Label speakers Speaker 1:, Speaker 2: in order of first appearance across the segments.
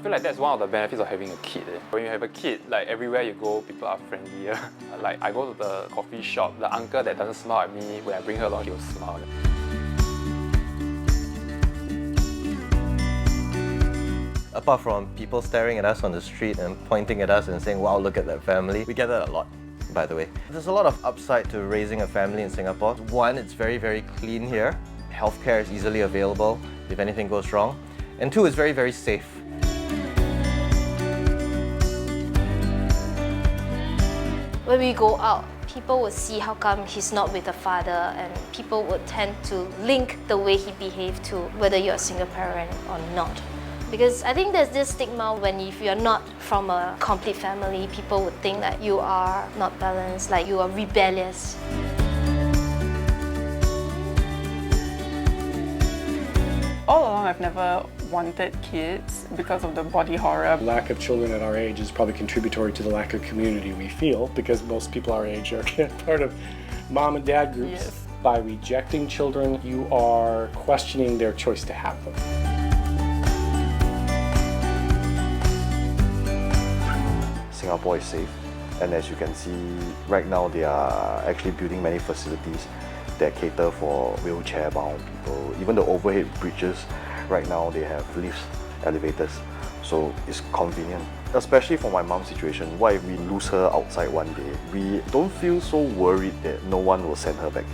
Speaker 1: feel like that's one of the benefits of having a kid. When you have a kid, like everywhere you go, people are friendlier. Like I go to the coffee shop, the uncle that doesn't smile at me, when I bring her along, he'll smile.
Speaker 2: Apart from people staring at us on the street and pointing at us and saying, wow, look at that family, we get that a lot, by the way. There's a lot of upside to raising a family in Singapore. One, it's very, very clean here. Healthcare is easily available if anything goes wrong. And two, it's very, very safe.
Speaker 3: When we go out, people would see how come he's not with the father, and people would tend to link the way he behaved to whether you're a single parent or not. Because I think there's this stigma when if you're not from a complete family, people would think that you are not balanced, like you are rebellious.
Speaker 4: All along, I've never wanted kids because of the body horror.
Speaker 5: Lack of children at our age is probably contributory to the lack of community we feel, because most people our age are part of mom and dad groups.
Speaker 4: Yes.
Speaker 5: By rejecting children, you are questioning their choice to have them.
Speaker 6: Singapore is safe, and as you can see, right now they are actually building many facilities that cater for wheelchair-bound people. Even the overhead bridges, right now they have lifts, elevators, so it's convenient. Especially for my mom's situation, what if we lose her outside one day? We don't feel so worried that no one will send her back.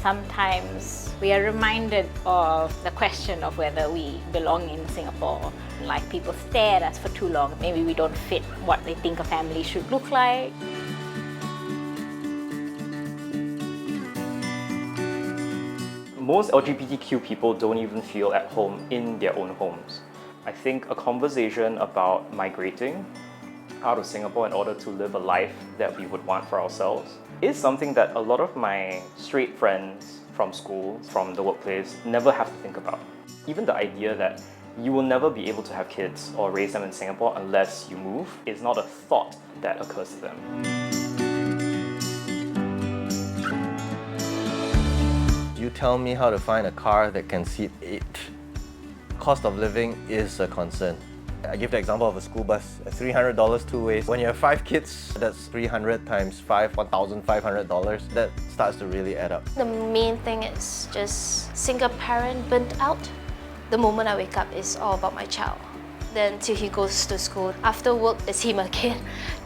Speaker 7: Sometimes we are reminded of the question of whether we belong in Singapore. Like people stare at us for too long, maybe we don't fit what they think a family should look like.
Speaker 8: Most LGBTQ people don't even feel at home in their own homes. I think a conversation about migrating out of Singapore in order to live a life that we would want for ourselves is something that a lot of my straight friends from school, from the workplace, never have to think about. Even the idea that you will never be able to have kids or raise them in Singapore unless you move is not a thought that occurs to them.
Speaker 2: You tell me how to find a car that can seat 8. Cost of living is a concern. I give the example of a school bus, $300 two ways. When you have 5 kids, that's 300 times 5, $1,500. That starts to really add up.
Speaker 3: The main thing is just single parent burnt out. The moment I wake up, it's all about my child. Then till he goes to school. After work, it's him again.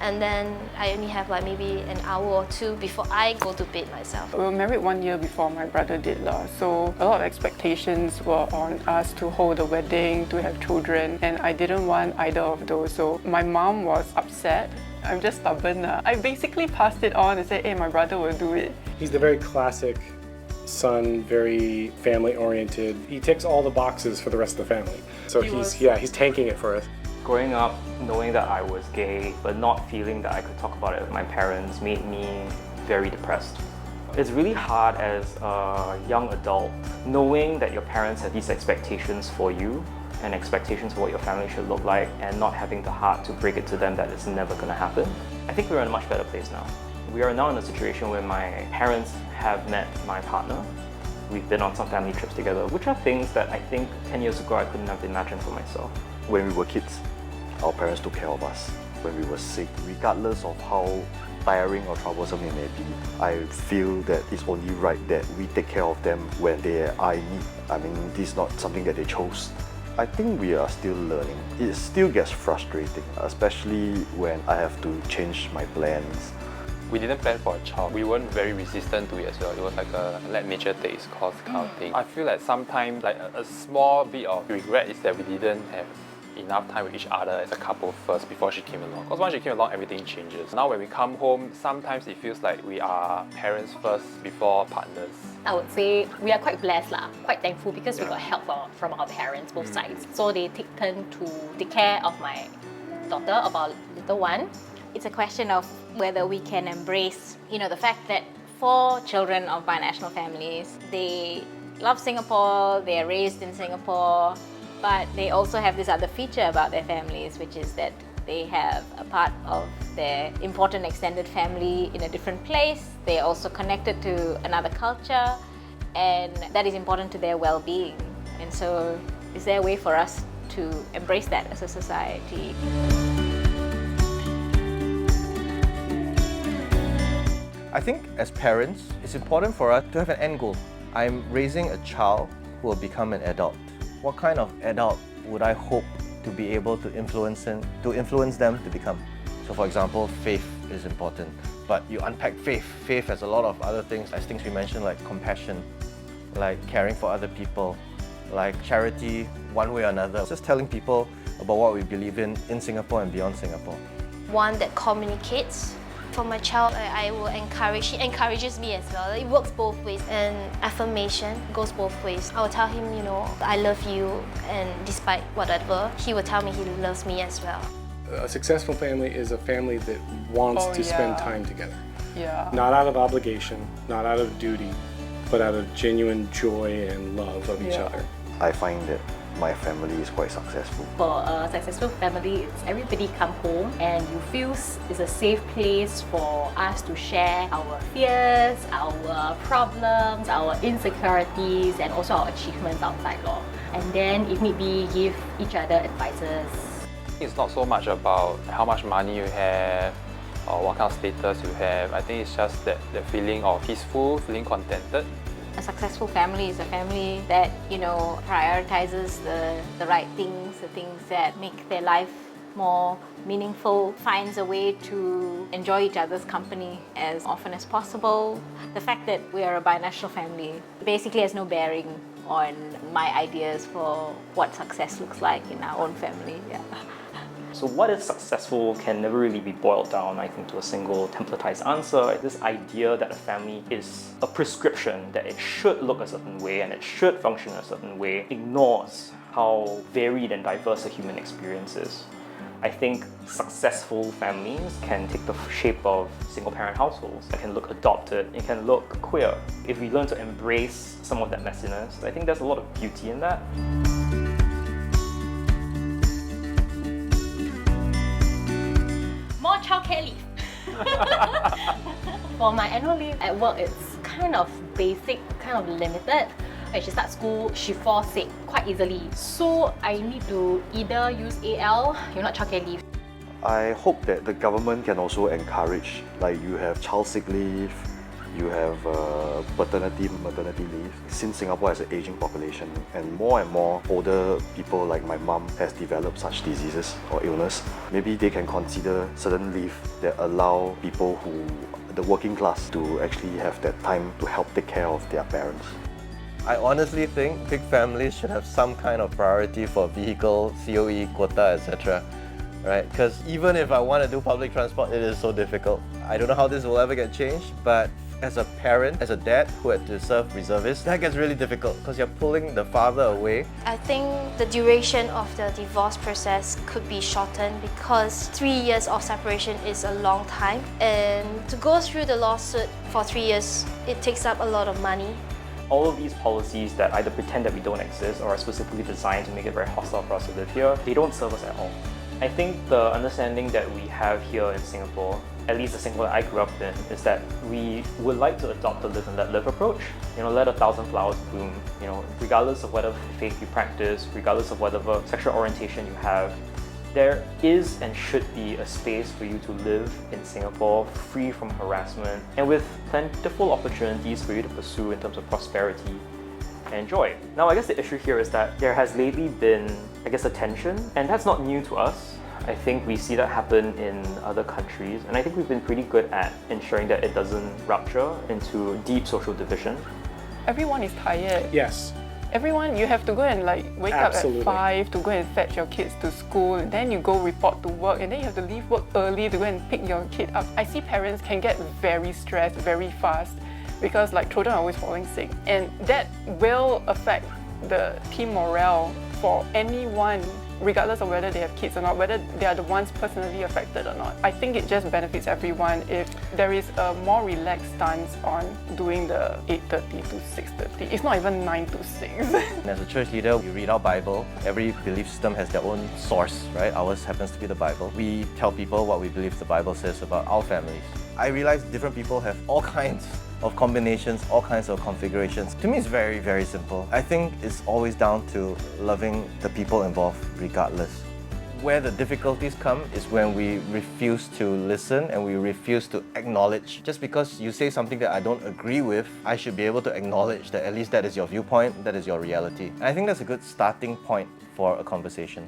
Speaker 3: And then I only have like maybe an hour or two before I go to bed myself.
Speaker 4: We were married 1 year before my brother did, so a lot of expectations were on us to hold a wedding, to have children, and I didn't want either of those. So my mom was upset. I'm just stubborn. I basically passed it on and said, hey, my brother will do it.
Speaker 5: He's the very classic son, very family-oriented. He ticks all the boxes for the rest of the family. So he's tanking it for us.
Speaker 8: Growing up, knowing that I was gay, but not feeling that I could talk about it with my parents made me very depressed. It's really hard as a young adult, knowing that your parents have these expectations for you and expectations for what your family should look like, and not having the heart to break it to them that it's never going to happen. I think we're in a much better place now. We are now in a situation where my parents have met my partner. We've been on some family trips together, which are things that I think 10 years ago I couldn't have imagined for myself.
Speaker 6: When we were kids, our parents took care of us. When we were sick, regardless of how tiring or troublesome it may be, I feel that it's only right that we take care of them when they are in need. I mean, this is not something that they chose. I think we are still learning. It still gets frustrating, especially when I have to change my plans.
Speaker 1: We didn't plan for a child. We weren't very resistant to it as well. It was like a let nature take its course kind of thing. I feel like sometimes like a small bit of regret is that we didn't have enough time with each other as a couple first before she came along. Because once she came along, everything changes. Now when we come home, sometimes it feels like we are parents first before partners.
Speaker 7: I would say we are quite blessed, quite thankful because we got help from our parents, both sides. So they take turn to take care of my daughter, of our little one. It's a question of whether we can embrace, the fact that for children of binational families, they love Singapore, they are raised in Singapore, but they also have this other feature about their families, which is that they have a part of their important extended family in a different place. They're also connected to another culture, and that is important to their well-being. And so, is there a way for us to embrace that as a society?
Speaker 2: I think as parents, it's important for us to have an end goal. I'm raising a child who will become an adult. What kind of adult would I hope to be able to influence them to become? So for example, faith is important, but you unpack faith. Faith has a lot of other things, as things we mentioned, like compassion, like caring for other people, like charity, one way or another. Just telling people about what we believe in Singapore and beyond Singapore.
Speaker 3: One that communicates. For my child, I will encourage, she encourages me as well. It works both ways, and affirmation goes both ways. I will tell him, you know, I love you, and despite whatever, he will tell me he loves me as well.
Speaker 5: A successful family is a family that wants to spend time together.
Speaker 4: Yeah.
Speaker 5: Not out of obligation, not out of duty, but out of genuine joy and love of each other.
Speaker 6: I find that my family is quite successful.
Speaker 7: For a successful family, it's everybody come home and you feel it's a safe place for us to share our fears, our problems, our insecurities, and also our achievements outside law. And then, if need be, give each other advices.
Speaker 1: It's not so much about how much money you have or what kind of status you have. I think it's just that feeling of peaceful, feeling contented.
Speaker 7: A successful family is a family that, you know, prioritizes the right things, the things that make their life more meaningful, finds a way to enjoy each other's company as often as possible. The fact that we are a binational family basically has no bearing on my ideas for what success looks like in our own family. Yeah.
Speaker 8: So what is successful can never really be boiled down, I think, to a single templatized answer. This idea that a family is a prescription, that it should look a certain way and it should function a certain way, ignores how varied and diverse a human experience is. I think successful families can take the shape of single-parent households. It can look adopted, it can look queer. If we learn to embrace some of that messiness, I think there's a lot of beauty in that.
Speaker 7: More childcare leave. For my annual leave at work, it's kind of basic, kind of limited. When she starts school, she falls sick quite easily. So I need to either use AL, not childcare leave.
Speaker 6: I hope that the government can also encourage, like you have child sick leave, you have paternity, maternity leave. Since Singapore has an aging population and more older people like my mum has developed such diseases or illness, maybe they can consider certain leave that allow people the working class to actually have that time to help take care of their parents.
Speaker 2: I honestly think big families should have some kind of priority for vehicle, COE, quota, etc. Right? Because even if I want to do public transport, it is so difficult. I don't know how this will ever get changed, but as a parent, as a dad who had to serve reservists, that gets really difficult because you're pulling the father away.
Speaker 3: I think the duration of the divorce process could be shortened because 3 years of separation is a long time, and to go through the lawsuit for 3 years, it takes up a lot of money.
Speaker 8: All of these policies that either pretend that we don't exist or are specifically designed to make it very hostile for us to live here, they don't serve us at all. I think the understanding that we have here in Singapore, at least the Singapore that I grew up in, is that we would like to adopt the live and let live approach. Let 1,000 flowers bloom. Regardless of whatever faith you practice, regardless of whatever sexual orientation you have, there is and should be a space for you to live in Singapore free from harassment and with plentiful opportunities for you to pursue in terms of prosperity and joy. Now, I guess the issue here is that there has lately been, a tension, and that's not new to us. I think we see that happen in other countries, and I think we've been pretty good at ensuring that it doesn't rupture into deep social division.
Speaker 4: Everyone is tired.
Speaker 5: Yes.
Speaker 4: Everyone, you have to go and wake
Speaker 5: Absolutely.
Speaker 4: up at 5 to go and fetch your kids to school, and then you go report to work, and then you have to leave work early to go and pick your kid up. I see parents can get very stressed very fast because children are always falling sick, and that will affect the team morale for anyone, regardless of whether they have kids or not, whether they are the ones personally affected or not. I think it just benefits everyone if there is a more relaxed stance on doing the 8:30 to 6:30. It's not even 9 to 6.
Speaker 2: And as a church leader, we read our Bible. Every belief system has their own source, right? Ours happens to be the Bible. We tell people what we believe the Bible says about our families. I realize different people have all kinds of combinations, all kinds of configurations. To me, it's very, very simple. I think it's always down to loving the people involved regardless. Where the difficulties come is when we refuse to listen and we refuse to acknowledge. Just because you say something that I don't agree with, I should be able to acknowledge that at least that is your viewpoint, that is your reality. And I think that's a good starting point for a conversation.